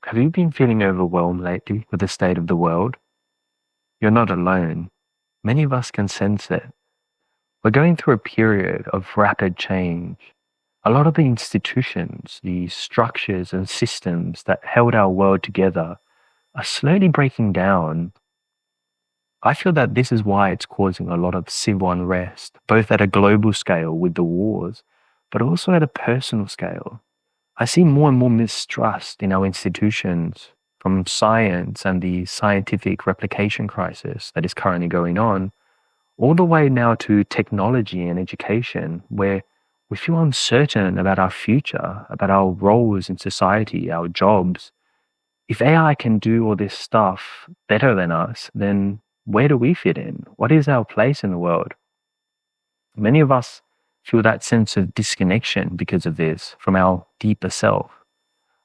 Have you been feeling overwhelmed lately with the state of the world? You're not alone. Many of us can sense it. We're going through a period of rapid change. A lot of the institutions, the structures and systems that held our world together are slowly breaking down. I feel that this is why it's causing a lot of civil unrest, both at a global scale with the wars, but also at a personal scale. I see more and more mistrust in our institutions, from science and the scientific replication crisis that is currently going on, all the way now to technology and education, where we feel uncertain about our future, about our roles in society, our jobs. If AI can do all this stuff better than us, then where do we fit in? What is our place in the world? Many of us feel that sense of disconnection because of this from our deeper self,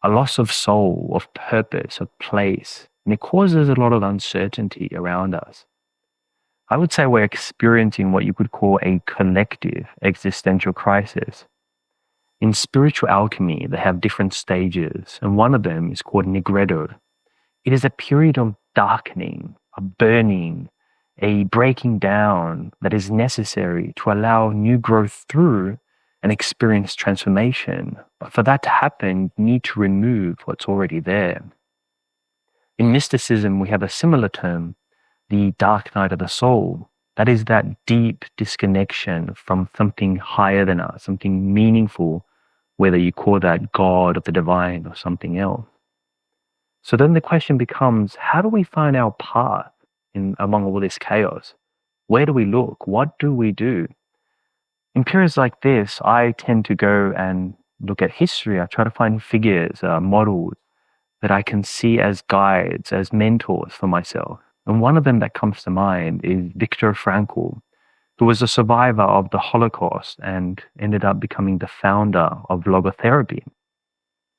a loss of soul, of purpose, of place, and it causes a lot of uncertainty around us. I would say we're experiencing what you could call a collective existential crisis. In spiritual alchemy, they have different stages, and one of them is called nigredo. It is a period of darkening, a burning, a breaking down that is necessary to allow new growth through and experience transformation. But for that to happen, you need to remove what's already there. In mysticism, we have a similar term, the dark night of the soul. That is that deep disconnection from something higher than us, something meaningful, whether you call that God or the divine or something else. So then the question becomes, how do we find our path among all this chaos? Where do we look? What do we do? In periods like this, I tend to go and look at history. I try to find figures, models that I can see as guides, as mentors for myself. And one of them that comes to mind is Viktor Frankl, who was a survivor of the Holocaust and ended up becoming the founder of logotherapy.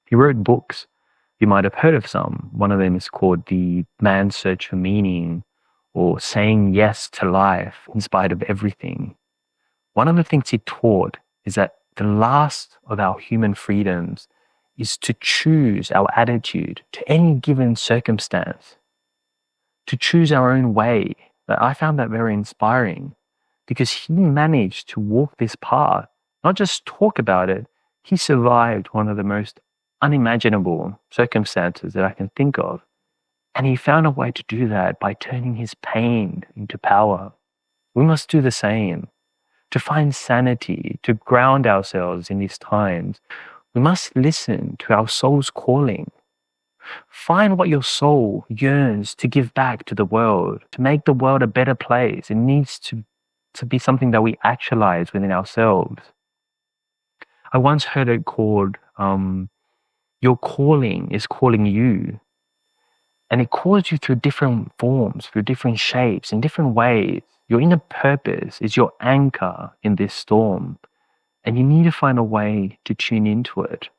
He wrote books. You might have heard of some. One of them is called The Man's Search for Meaning, or Saying Yes to Life in Spite of Everything. One of the things he taught is that the last of our human freedoms is to choose our attitude to any given circumstance, to choose our own way. I found that very inspiring because he managed to walk this path, not just talk about it. He survived one of the most unimaginable circumstances that I can think of. And he found a way to do that by turning his pain into power. We must do the same. To find sanity, to ground ourselves in these times, we must listen to our soul's calling. Find what your soul yearns to give back to the world, to make the world a better place. It needs to be something that we actualize within ourselves. I once heard it called, your calling is calling you. And it calls you through different forms, through different shapes, in different ways. Your inner purpose is your anchor in this storm. And you need to find a way to tune into it.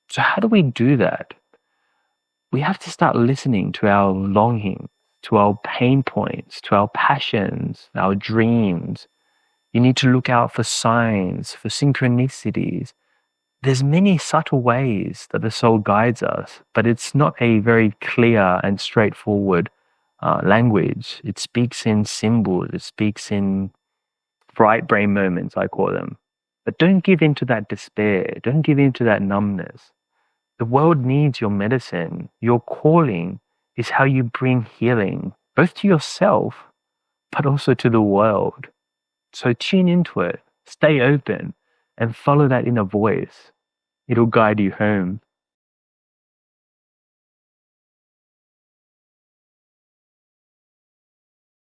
So how do we do that? We have to start listening to our longing, to our pain points, to our passions, our dreams. You need to look out for signs, for synchronicities. There's many subtle ways that the soul guides us, but it's not a very clear and straightforward language. It speaks in symbols. It speaks in bright brain moments, I call them. But don't give in to that despair. Don't give in to that numbness. The world needs your medicine. Your calling is how you bring healing, both to yourself, but also to the world. So tune into it. Stay open. And follow that inner voice. It'll guide you home.